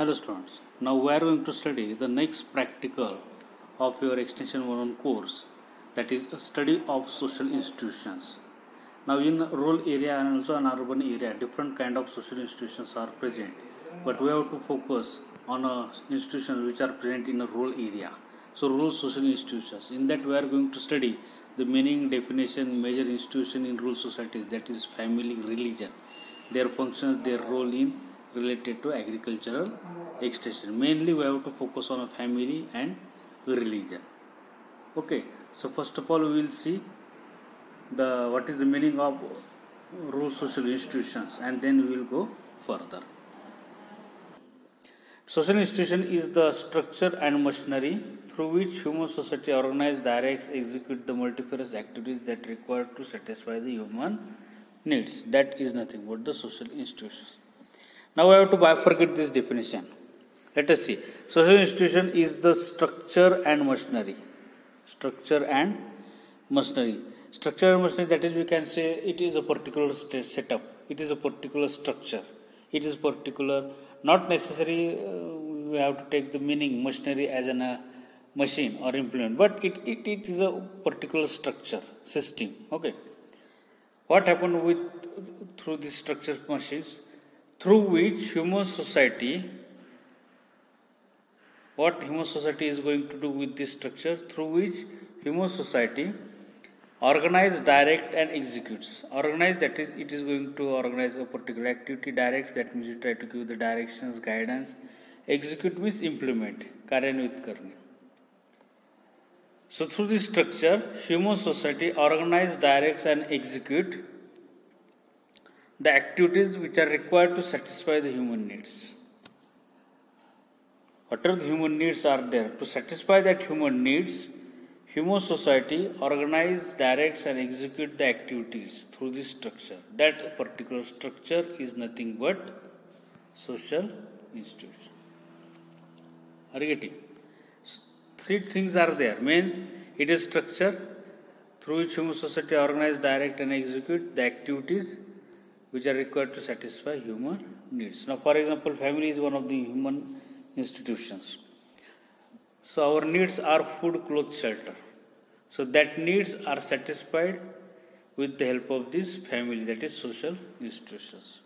Hello students, now we are going to study the next practical of your extension 1 course, that is a study of social institutions. Now in rural area and also in urban area different kind of social institutions are present, but we have to focus on institutions which are present in a rural area. So rural social institutions, in that we are going to study the meaning, definition, major institution in rural societies, that is family, religion, their functions, their role in related to agricultural extension. Mainly we have to focus on a family and religion. Okay, so first of all we will see the what is the meaning of rural social institutions, and then we will go further. Social institution is the structure and machinery through which human society organize, directs, execute the multifarious activities that require to satisfy the human needs. That is nothing but the social institutions. Now I have to bifurcate this definition. Let us see. Social institution is the structure and machinery. Structure and machinery. Structure and machinery, that is, we can say it is a particular setup. It is a particular structure. It is particular. Not necessary. We have to take the meaning machinery as a machine or implement, but it is a particular structure system. Okay. What happened with through these structure machines, through which human society, what human society is going to do with this structure, through which human society organize, direct and executes. Organize, that is, it is going to organize a particular activity. Direct, that means you try to give the directions, guidance. Execute means implement, कार्यान्वित करने. So through this structure, human society organize, directs and execute the activities which are required to satisfy the human needs. Whatever the human needs are there, to satisfy that human needs, human society organize, directs and execute the activities through this structure. That particular structure is nothing but social institution. Are you getting? Three things are there. Main, it is structure through which human society organize, direct and execute the activities which are required to satisfy human needs. Now, for example, family is one of the human institutions. So, our needs are food, clothes, shelter. So, that needs are satisfied with the help of this family, that is social institutions.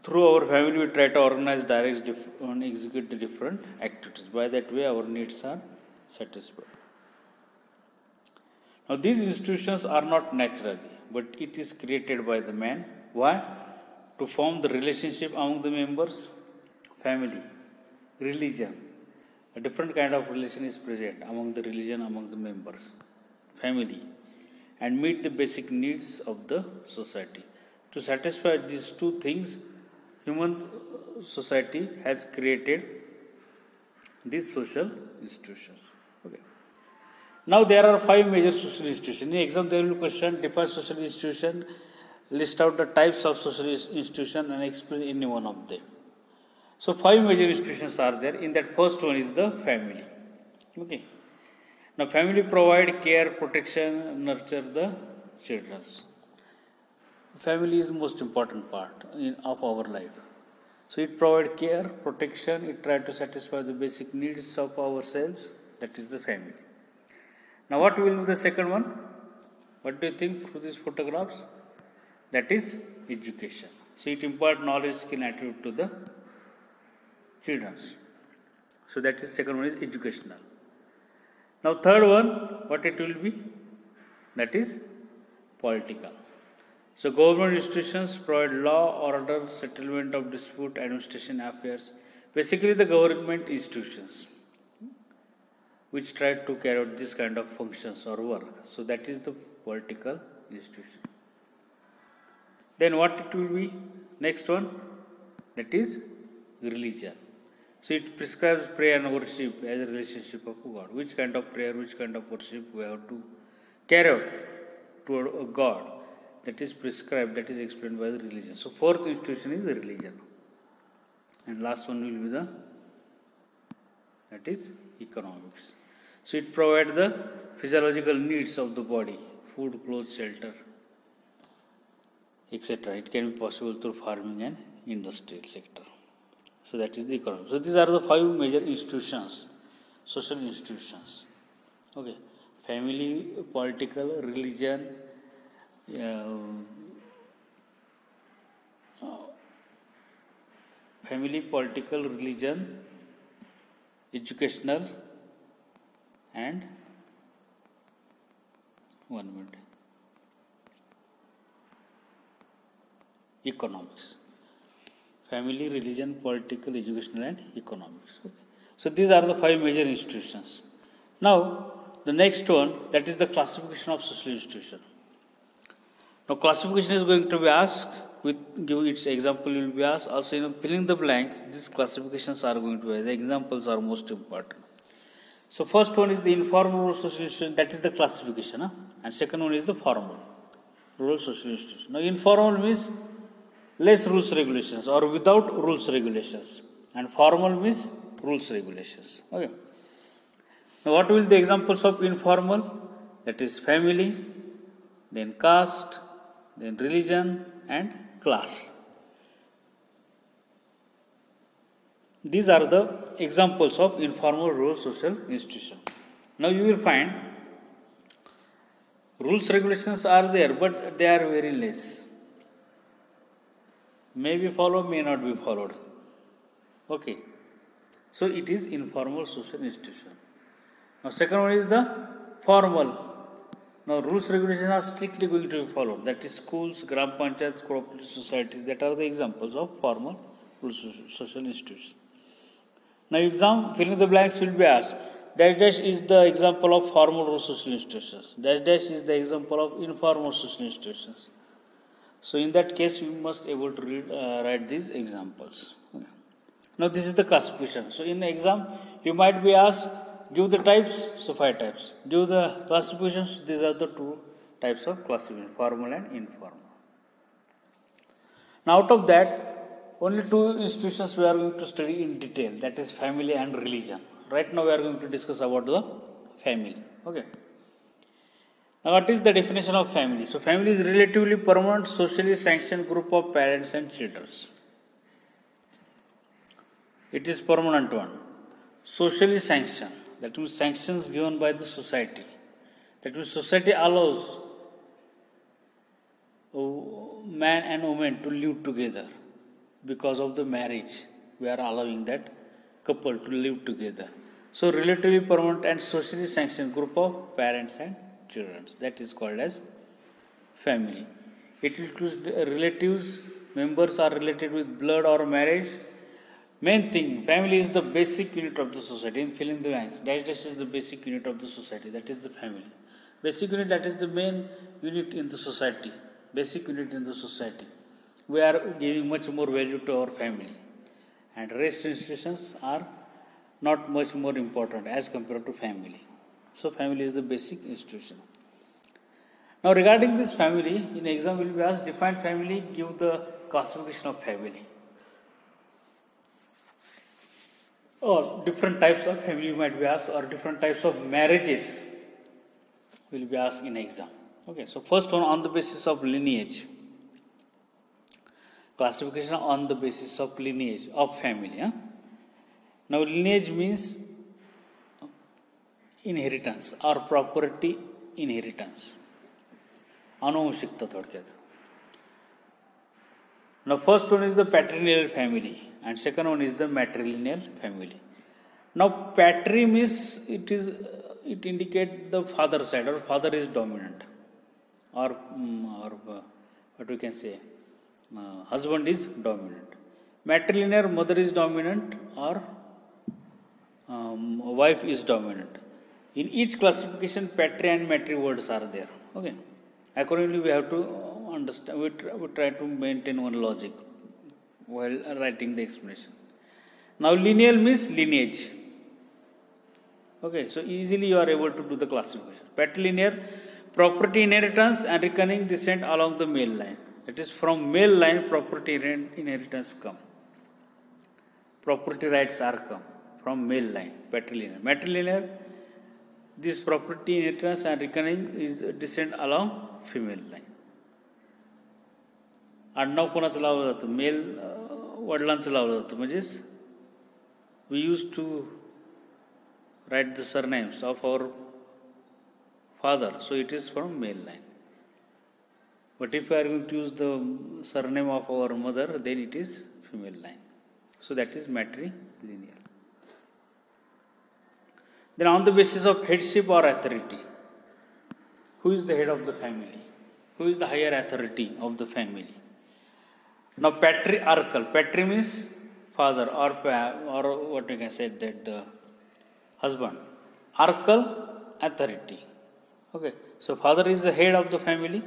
Through our family, we try to organize, direct and execute the different activities. By that way, our needs are satisfied. Now, these institutions are not naturally, but it is created by the man. Why? To form the relationship among the members, family, religion. A different kind of relation is present among the religion, among the members, family, and meet the basic needs of the society. To satisfy these two things, human society has created these social institutions. Okay. Now there are 5 major social institutions. In exam there will be question, define social institution, list out the types of social institution and explain any one of them. So 5 major institutions are there. In that first one is the family. Okay. Now family provide care, protection, nurture the children. Family is the most important part of our life. So it provides care, protection, it tries to satisfy the basic needs of ourselves, that is the family. Now what will be the second one? What do you think through these photographs? That is education. So it imparts knowledge, skill, attitude to the children. So that is second one is educational. Now third one, what it will be? That is political. So government institutions provide law, order, settlement of dispute, administration affairs. Basically the government institutions which try to carry out this kind of functions or work. So that is the political institution. Then what it will be? Next one, that is religion. So it prescribes prayer and worship as a relationship of God. Which kind of prayer, which kind of worship we have to carry out to a God. That is prescribed, that is explained by the religion. So fourth institution is the religion. And last one will be that is economics. So it provides the physiological needs of the body, food, clothes, shelter, etc. It can be possible through farming and industrial sector. So that is the economic. So these are the 5 major institutions, social institutions. Okay, family, political, religion, family, political, religion, educational, and one minute, economics. Family, religion, political, educational, and economics. Okay. So these are the 5 major institutions. Now, the next one, that is the classification of social institution. Now, classification is going to be asked, with give its example will be asked. Also, filling the blanks, these classifications are going to be, the examples are most important. So, first one is the informal rural social institution, that is the classification. And second one is the formal rural social institution. Now, informal means less rules regulations or without rules regulations, and formal means rules regulations. Okay. Now, what will the examples of informal? That is family, then caste, then religion, and class. These are the examples of informal rural social institution. Now you will find rules regulations are there, but they are very less. May be followed, may not be followed. Okay. So it is informal social institution. Now second one is the formal. Now rules regulations are strictly going to be followed. That is schools, gram panchayats, cooperative societies. That are the examples of formal social institutions. Now exam filling the blanks will be asked. Dash dash is the example of formal rural social institutions. Dash dash is the example of informal social institutions. So in that case, we must able to write these examples. Okay. Now this is the classification. So in exam, you might be asked, give the types, so 5 types. Give the classifications, these are the 2 types of classification, formal and informal. Now out of that, only 2 institutions we are going to study in detail, that is family and religion. Right now we are going to discuss about the family. Okay. Now what is the definition of family? So family is relatively permanent, socially sanctioned group of parents and children. It is permanent one. Socially sanctioned, that means sanctions given by the society. That means society allows man and woman to live together. Because of the marriage, we are allowing that couple to live together. So relatively permanent and socially sanctioned group of parents and children, that is called as family. It includes relatives, members are related with blood or marriage. Main thing, family is the basic unit of the society. In filling the blanks, dash dash is the basic unit of the society, that is the family. Basic unit, that is the main unit in the society. Basic unit in the society. We are giving much more value to our family. And rest institutions are not much more important as compared to family. So family is the basic institution. Now regarding this family, in exam will be asked, define family, give the classification of family. Or different types of family might be asked, or different types of marriages will be asked in exam. Okay, so first one on the basis of lineage. Classification on the basis of lineage of family. Now lineage means inheritance or property inheritance. अनुवंशिकता थोडक्यात. Now first one is the patrilineal family and second one is the matrilineal family. Now patri means it indicates the father side, or father is dominant, or what we can say, husband is dominant. Matrilineal, mother is dominant or wife is dominant. In each classification, patri and matri words are there. Okay. Accordingly, we have to understand. We try to maintain one logic while writing the explanation. Now, lineal means lineage. Okay, so easily you are able to do the classification. Patrilineal, property inheritance and reckoning descent along the male line. That is, from male line, property inheritance come. Property rights are come from male line. Patrilineal. Matrilineal, this property inheritance and reckoning is descent along female line. आडनाव कोणाचं लावलं जातं, mail वडिलांचं लावलं जातं, म्हणजेच we used to write the surnames of our father, so it is from male line. But if we are going to use the surname of our mother, then it is female line. So that is matrilineal. Then on the basis of headship or authority, who is the head of the family? Who is the higher authority of the family? Now patriarchal. Patri means father or what we can say that the husband. Archal, authority. Okay. So father is the head of the family.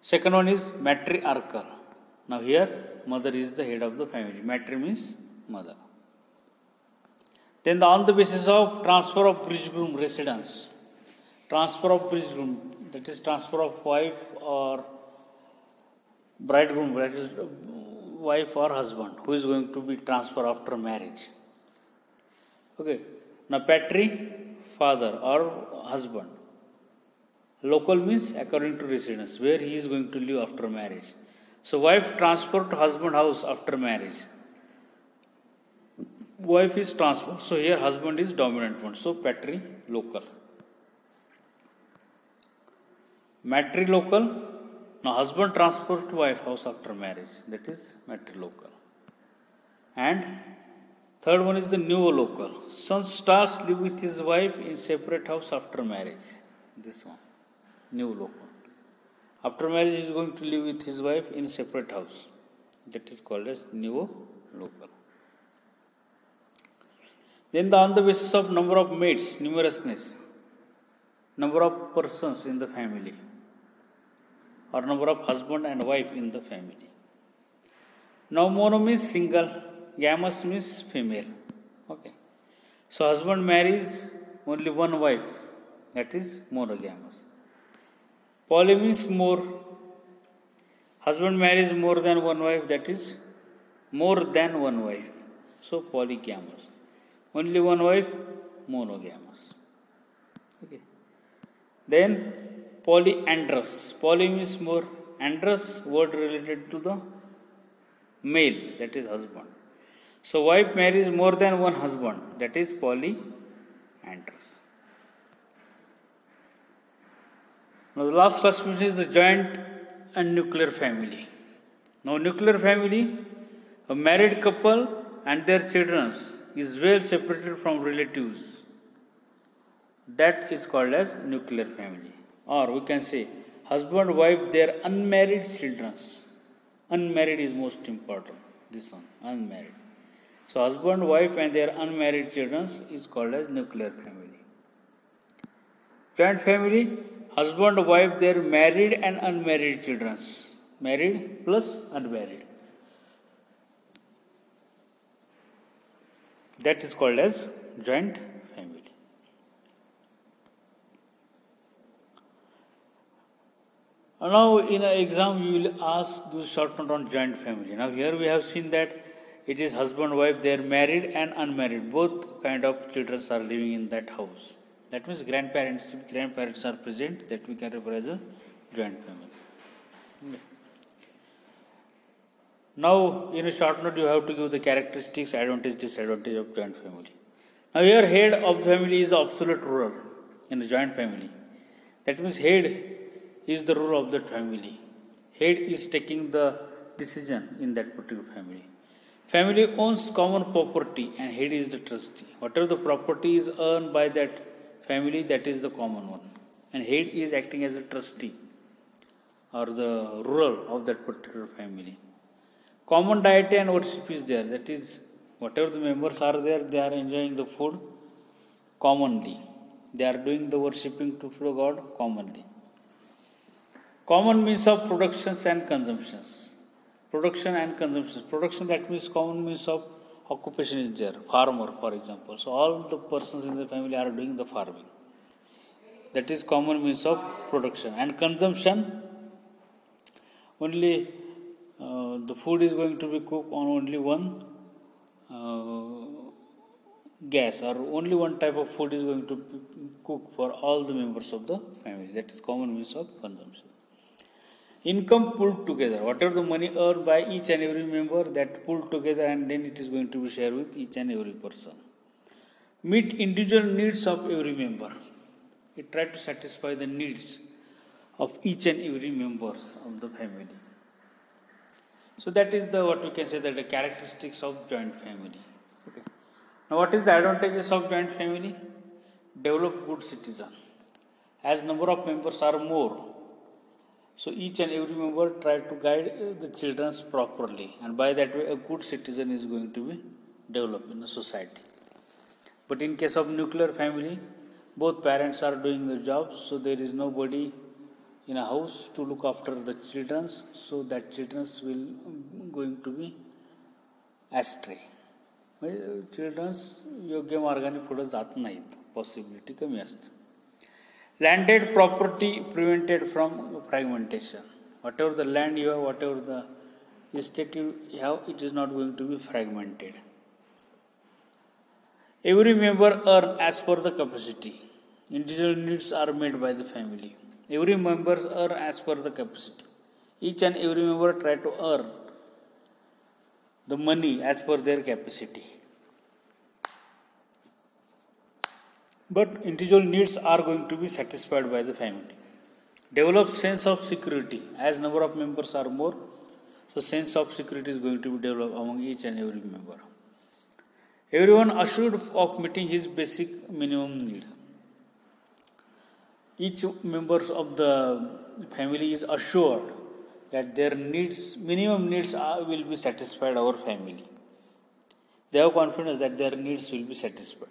Second one is matriarchal. Now here mother is the head of the family. Matri means mother. Then on the basis of transfer of bridegroom residence. Transfer of bridegroom, that is transfer of wife or bridegroom, that is wife or husband, who is going to be transferred after marriage. Okay. Now patri, father or husband. Local means according to residence, where he is going to live after marriage. So wife transferred to husband house after marriage. Wife is transferred. So here husband is dominant one. So patri, local. Matrilocal. Now husband transfers to wife house after marriage. That is matrilocal. And third one is the neolocal. Son starts live with his wife in separate house after marriage. This one. Neolocal. After marriage he is going to live with his wife in separate house. That is called as neolocal. Then on the basis of number of mates, numerousness, number of persons in the family, or number of husband and wife in the family. Now mono means single, gamous means female. Okay. So husband marries only one wife, that is monogamous. Poly means more. Husband marries more than one wife, that is more than one wife. So polygamous. Only one wife, monogamous. Okay. Then polyandrous. Poly means more. Androus, word related to the male, that is husband. So wife marries more than one husband, that is polyandrous. Now the last classification is the joint and nuclear family. Now nuclear family, a married couple and their children is well separated from relatives. That is called as nuclear family. Or we can say husband, wife, their unmarried children. Unmarried is most important. This one, unmarried. So husband, wife and their unmarried children is called as nuclear family. Joint family, husband, wife, their married and unmarried children. Married plus unmarried. That is called as joint family. Now in an exam we will ask you short note on joint family. Now here we have seen that it is husband, wife, they are married and unmarried. Both kind of children are living in that house. That means grandparents are present, that we can refer as a joint family. Okay. Now in a short note you have to give the characteristics, advantage, disadvantage of joint family. Now here head of family is absolute ruler in a joint family. That means head is the ruler of that family. Head is taking the decision in that particular family. Family owns common property and head is the trustee. Whatever the property is earned by that family, that is the common one. And head is acting as a trustee or the ruler of that particular family. Common diet and worship is there. That is, whatever the members are there, they are enjoying the food commonly. They are doing the worshipping to God commonly. Common means of productions and consumptions. Production and consumption. Production, that means common means of occupation is there. Farmer, for example. So all the persons in the family are doing the farming. That is common means of production. And consumption, only the food is going to be cooked on only one gas, or only one type of food is going to be cooked for all the members of the family. That is common means of consumption. income pulled together, whatever the money earned by each and every member, that pulled together and then it is going to be shared with each and every person. Meet individual needs of every member. It try to satisfy the needs of each and every members of the family. So that is the what we can say that the characteristics of joint family. Okay. Now what is the advantages of joint family? Develop good citizen. As number of members are more, so each and every member try to guide the children properly, and by that way a good citizen is going to be developed in the society. But in case of nuclear family, both parents are doing the jobs, so there is nobody in a house to look after the children, so that children will going to be astray. Children's योग्य मार्गाने पुढे जात नाहीत, possibility कमी असते. Landed property prevented from fragmentation. Whatever the land you have, whatever the estate you have, it is not going to be fragmented. Every member earn as per the capacity. Individual needs are made by the family. Every members earn as per the capacity. Each and every member try to earn the money as per their capacity. But individual needs are going to be satisfied by the family. Develop sense of security. As number of members are more, so sense of security is going to be developed among each and every member. Everyone assured of meeting his basic minimum need. Each member of the family is assured that their needs, minimum needs will be satisfied our family. They have confidence that their needs will be satisfied.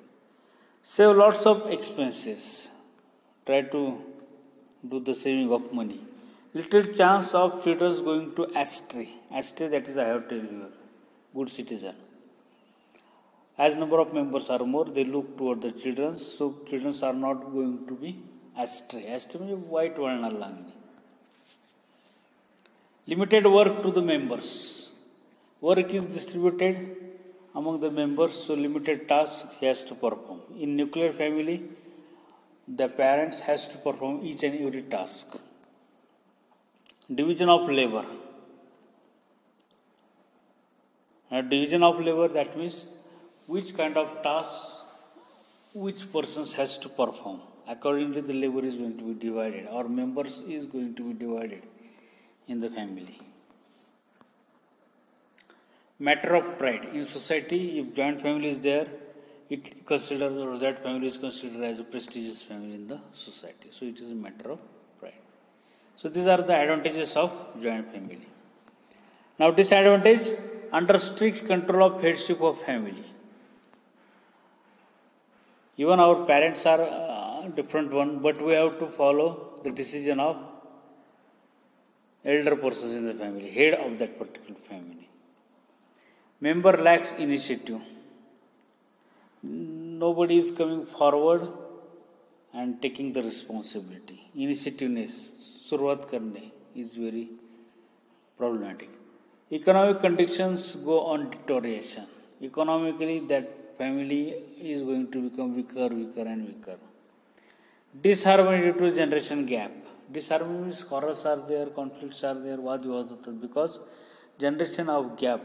Save lots of expenses. Try to do the saving of money. Little chance of children going to astray. Astray, that is I have to tell you, good citizen. As number of members are more, they look toward the children, so children are not going to be astray. Astray means white walnut langni. Limited work to the members. Work is distributed among the members, so limited task he has to perform. In nuclear family, the parents has to perform each and every task. Division of labor. Division of labor, that means which kind of task which persons has to perform. Accordingly, the labor is going to be divided, or members is going to be divided in the family. Matter of pride. In society, if joint family is there, it considered, or that family is considered as a prestigious family in the society. So it is a matter of pride. So these are the advantages of joint family. Now disadvantage, under strict control of headship of family. Even our parents are different one, but we have to follow the decision of elder persons in the family, head of that particular family. Member lacks initiative. Nobody is coming forward and taking the responsibility. Initiativeness, survat karne, is very problematic. Economic conditions go on deterioration. Economically, that family is going to become weaker and weaker. Disharmony due to generation gap. Disharmony means quarrels are there, conflicts are there, because generation of gap,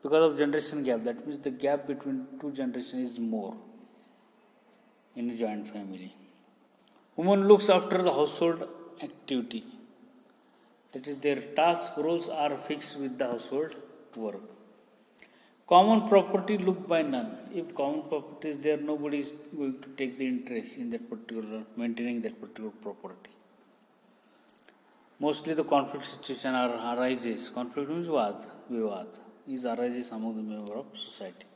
because of generation gap, that means the gap between two generations is more in a joint family. Woman looks after the household activity. That is, their task roles are fixed with the household work. Common property looked by none. If common property is there, nobody is going to take the interest in that particular, maintaining that particular property. Mostly the conflict situation arises. Conflict means vivad, is arises among the member of society.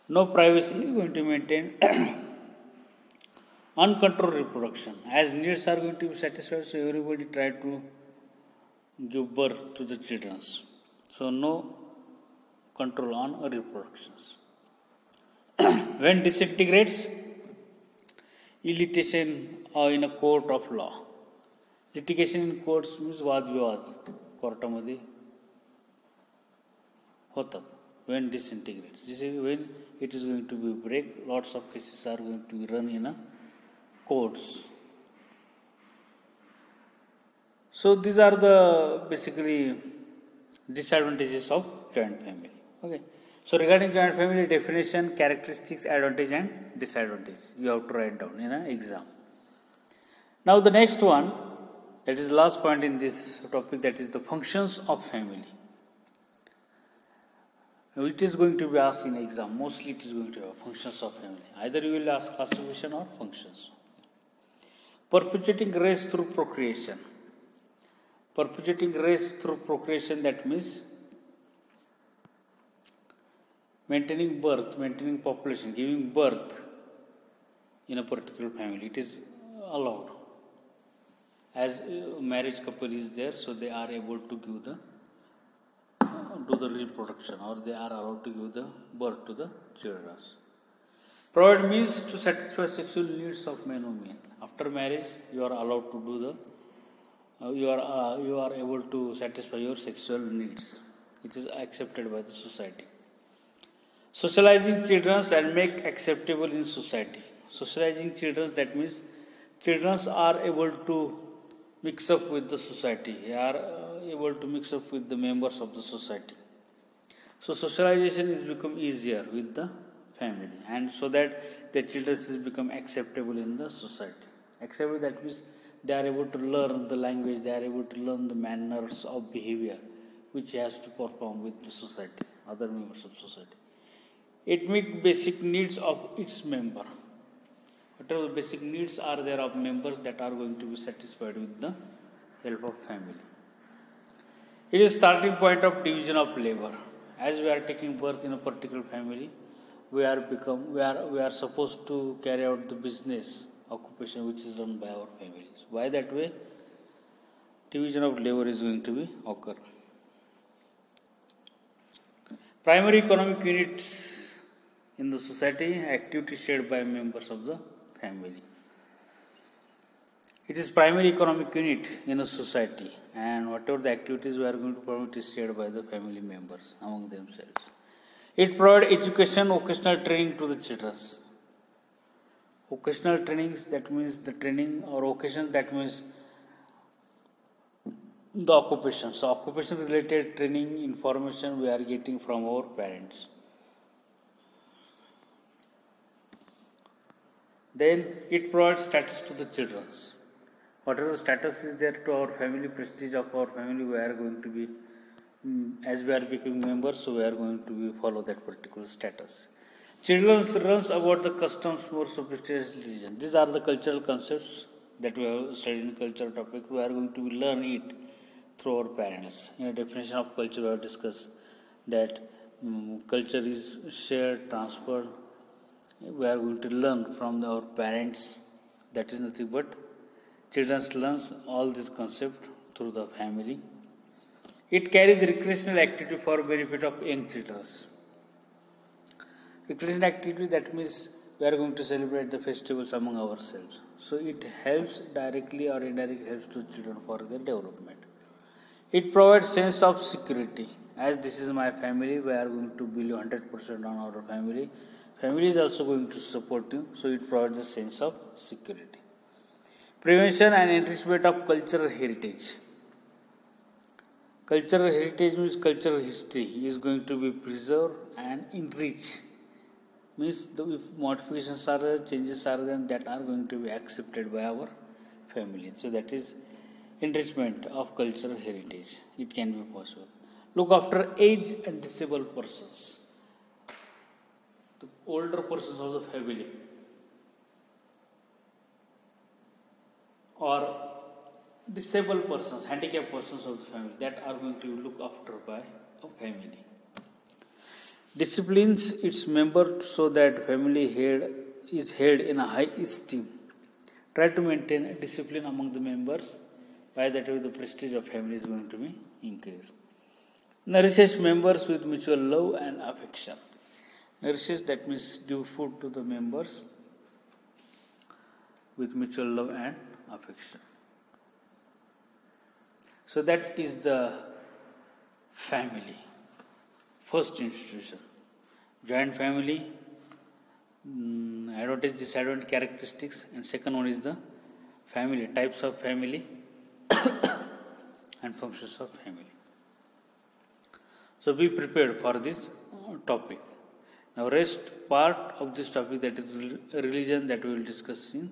No privacy is going to maintain. Uncontrolled reproduction. As needs are going to be satisfied, so everybody try to give birth to the children. So no control on reproductions. When disintegrates, litigation in a court of law. Litigation in courts means वाद-विवाद कोर्टामध्ये होतात. When disintegrates, this is when it is going to be break. Lots of cases are going to be run in a courts. So these are the basically disadvantages of joint family. Okay. So regarding joint family definition, characteristics, advantage and disadvantage, you have to write down in an exam. Now the next one, that is the last point in this topic, that is the functions of family. Now, it is going to be asked in exam. Mostly it is going to be functions of family. Either you will ask classification or functions. Perpetuating race through procreation. Perpetuating race through procreation, that means maintaining birth, maintaining population, giving birth in a particular family. It is allowed. As a marriage couple is there, so they are able to give the do the reproduction, or they are allowed to give the birth to the children. Provide means to satisfy sexual needs of men or women. After marriage, you are allowed to do the you are able to satisfy your sexual needs. It is accepted by the society. Socializing children and make acceptable in society. Socializing children, that means children are able to mix up with the society. They are able to mix up with the members of the society. So socialization is become easier with the family, and so that the children is become acceptable in the society. Acceptable, that means they are able to learn the language, they are able to learn the manners of behavior which he has to perform with the society, other members of society. It meets basic needs of its member. Whatever basic needs are there of members, that are going to be satisfied with the help of family. It is starting point of division of labor. As we are taking birth in a particular family, we are supposed to carry out the business occupation which is run by our families. Why that way? Division of labor is going to be occur. Primary economic units in the society, activities shared by members of the family. It is primary economic unit in a society, and whatever the activities we are going to perform, it is shared by the family members among themselves. It provides education, vocational training to the children. Vocational trainings, that means the training, or vocation, that means the occupation. So occupation related training information we are getting from our parents. Then it provides status to the children. Whatever the status is there to our family, prestige of our family, we are going to be, as we are becoming members, so we are going to be follow that particular status. Children learns about the customs, more superstitious religion. These are the cultural concepts that we have studied in cultural topic. We are going to learn it through our parents. In a definition of culture, we have discussed that culture is shared, transferred. We are going to learn from our parents. That is nothing but children learns all this concept through the family. It carries recreational activity for benefit of young children. Recreational activity, that means we are going to celebrate the festivals among ourselves. So it helps directly or indirectly helps to children for their development. It provides sense of security. As this is my family, we are going to believe 100% on our family. Family is also going to support you, so it provides a sense of security. Prevention and enrichment of cultural heritage. Cultural heritage means cultural history is going to be preserved and enriched. Means if modifications are there, changes are there, that are going to be accepted by our family. So that is enrichment of cultural heritage. It can be possible. Look after aged and disabled persons. The older persons of the family, or disabled persons, handicapped persons of the family, that are going to be looked after by a family. Disciplines its members so that family head is held in a high esteem. Try to maintain a discipline among the members. By that way, the prestige of family is going to be increased. Nourishes members with mutual love and affection. Nourishes, that means give food to the members with mutual love and affection. So that is the family. First institution. Joint family, advantage, disadvantage, characteristics, and second one is the family, types of family, and functions of family. So be prepared for this topic. Now rest part of this topic, that is religion, that we will discuss in